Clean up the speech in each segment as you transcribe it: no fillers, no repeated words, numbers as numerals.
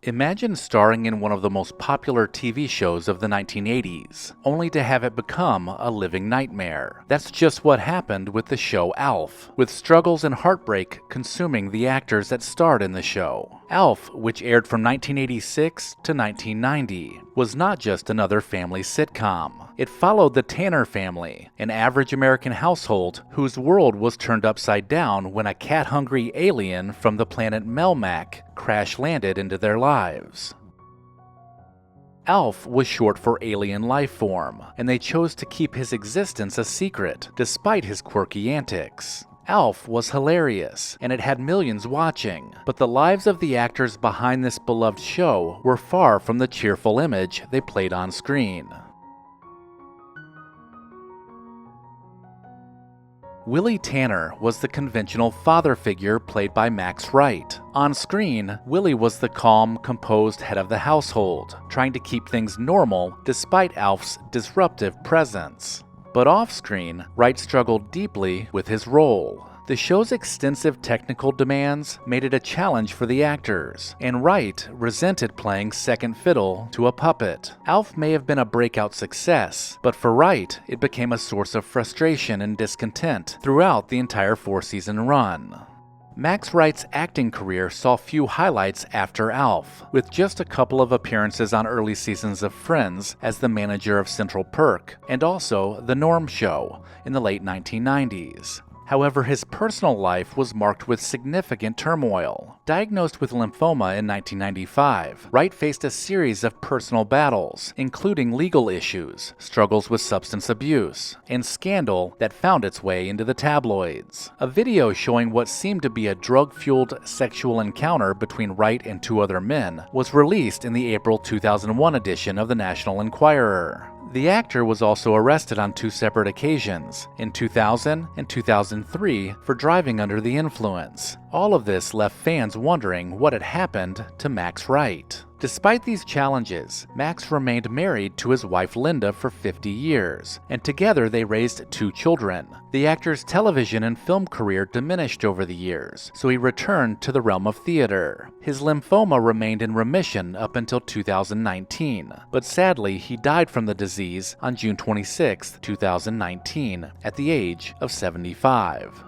Imagine starring in one of the most popular TV shows of the 1980s, only to have it become a living nightmare. That's just what happened with the show ALF, with struggles and heartbreak consuming the actors that starred in the show. ALF, which aired from 1986 to 1990, was not just another family sitcom. It followed the Tanner family, an average American household whose world was turned upside down when a cat-hungry alien from the planet Melmac crash-landed into their lives. ALF was short for alien life form, and they chose to keep his existence a secret, despite his quirky antics. ALF was hilarious, and it had millions watching, but the lives of the actors behind this beloved show were far from the cheerful image they played on screen. Willie Tanner was the conventional father figure played by Max Wright. On screen, Willie was the calm, composed head of the household, trying to keep things normal despite ALF's disruptive presence. But off-screen, Wright struggled deeply with his role. The show's extensive technical demands made it a challenge for the actors, and Wright resented playing second fiddle to a puppet. ALF may have been a breakout success, but for Wright, it became a source of frustration and discontent throughout the entire four-season run. Max Wright's acting career saw few highlights after ALF, with just a couple of appearances on early seasons of Friends as the manager of Central Perk, and also The Norm Show in the late 1990s. However, his personal life was marked with significant turmoil. Diagnosed with lymphoma in 1995, Wright faced a series of personal battles, including legal issues, struggles with substance abuse, and scandal that found its way into the tabloids. A video showing what seemed to be a drug-fueled sexual encounter between Wright and two other men was released in the April 2001 edition of the National Enquirer. The actor was also arrested on two separate occasions, in 2000 and 2003, for driving under the influence. All of this left fans wondering what had happened to Max Wright. Despite these challenges, Max remained married to his wife Linda for 50 years, and together they raised two children. The actor's television and film career diminished over the years, so he returned to the realm of theater. His lymphoma remained in remission up until 2019, but sadly he died from the disease on June 26, 2019, at the age of 75.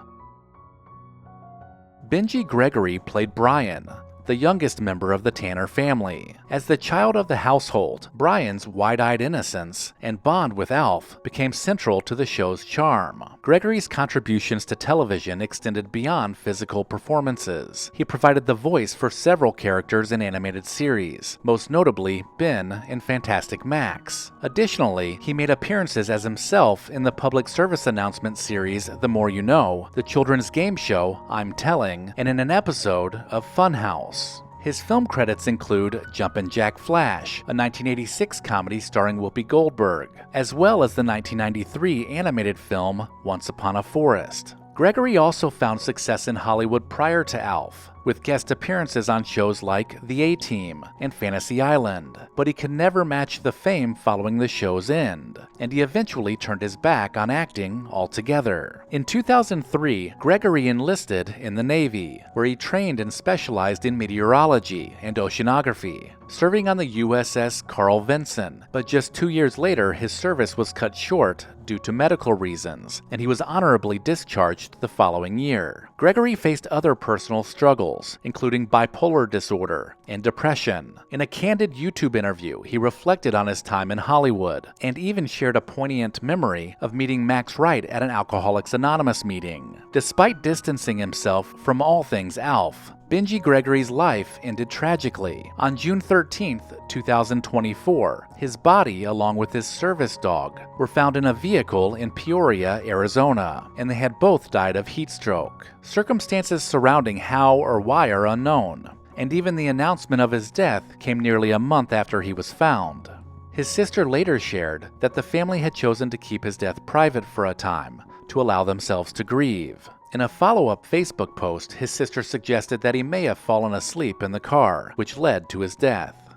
Benji Gregory played Brian, the youngest member of the Tanner family. As the child of the household, Brian's wide-eyed innocence and bond with ALF became central to the show's charm. Gregory's contributions to television extended beyond physical performances. He provided the voice for several characters in animated series, most notably Ben in Fantastic Max. Additionally, he made appearances as himself in the public service announcement series The More You Know, the children's game show I'm Telling, and in an episode of Funhouse. His film credits include Jumpin' Jack Flash, a 1986 comedy starring Whoopi Goldberg, as well as the 1993 animated film Once Upon a Forest. Gregory also found success in Hollywood prior to ALF, with guest appearances on shows like The A-Team and Fantasy Island, but he could never match the fame following the show's end, and he eventually turned his back on acting altogether. In 2003, Gregory enlisted in the Navy, where he trained and specialized in meteorology and oceanography, serving on the USS Carl Vinson, but just 2 years later his service was cut short due to medical reasons, and he was honorably discharged the following year. Gregory faced other personal struggles, including bipolar disorder and depression. In a candid YouTube interview, he reflected on his time in Hollywood, and even shared a poignant memory of meeting Max Wright at an Alcoholics Anonymous meeting. Despite distancing himself from all things ALF, Benji Gregory's life ended tragically. On June 13, 2024, his body, along with his service dog, were found in a vehicle in Peoria, Arizona, and they had both died of heat stroke. Circumstances surrounding how or why are unknown, and even the announcement of his death came nearly a month after he was found. His sister later shared that the family had chosen to keep his death private for a time, to allow themselves to grieve. In a follow-up Facebook post, his sister suggested that he may have fallen asleep in the car, which led to his death.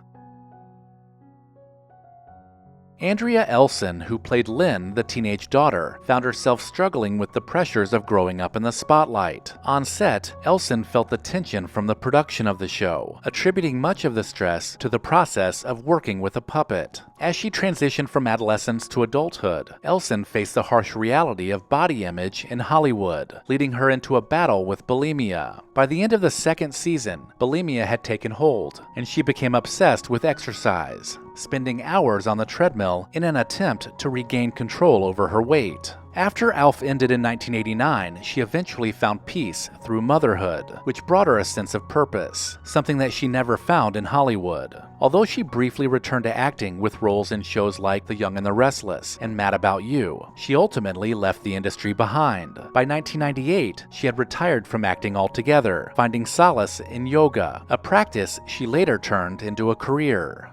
Andrea Elson, who played Lynn, the teenage daughter, found herself struggling with the pressures of growing up in the spotlight. On set, Elson felt the tension from the production of the show, attributing much of the stress to the process of working with a puppet. As she transitioned from adolescence to adulthood, Elson faced the harsh reality of body image in Hollywood, leading her into a battle with bulimia. By the end of the second season, bulimia had taken hold, and she became obsessed with exercise, spending hours on the treadmill in an attempt to regain control over her weight. After ALF ended in 1989, she eventually found peace through motherhood, which brought her a sense of purpose, something that she never found in Hollywood. Although she briefly returned to acting with roles in shows like The Young and the Restless and Mad About You, she ultimately left the industry behind. By 1998, she had retired from acting altogether, finding solace in yoga, a practice she later turned into a career.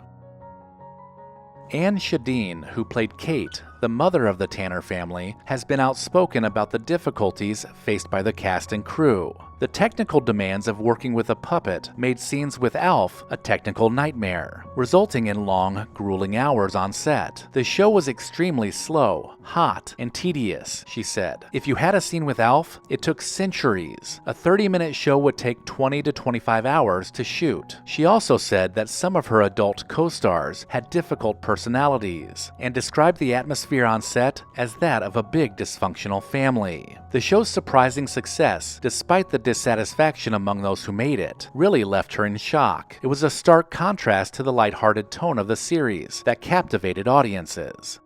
Anne Shadeen, who played Kate, the mother of the Tanner family, has been outspoken about the difficulties faced by the cast and crew. The technical demands of working with a puppet made scenes with ALF a technical nightmare, resulting in long, grueling hours on set. The show was extremely slow, hot, and tedious, she said. If you had a scene with ALF, it took centuries. A 30-minute show would take 20 to 25 hours to shoot. She also said that some of her adult co-stars had difficult personalities, and described the atmosphere on set as that of a big dysfunctional family. The show's surprising success, despite the dissatisfaction among those who made it, really left her in shock. It was a stark contrast to the lighthearted tone of the series that captivated audiences.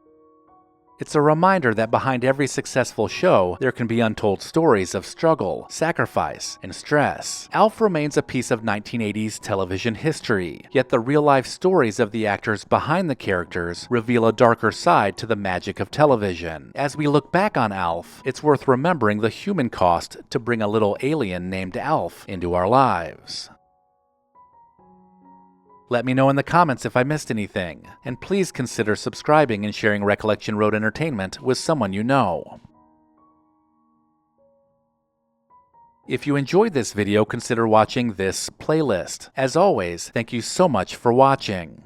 It's a reminder that behind every successful show, there can be untold stories of struggle, sacrifice, and stress. ALF remains a piece of 1980s television history, yet the real-life stories of the actors behind the characters reveal a darker side to the magic of television. As we look back on ALF, it's worth remembering the human cost to bring a little alien named ALF into our lives. Let me know in the comments if I missed anything, and please consider subscribing and sharing Recollection Road Entertainment with someone you know. If you enjoyed this video, consider watching this playlist. As always, thank you so much for watching.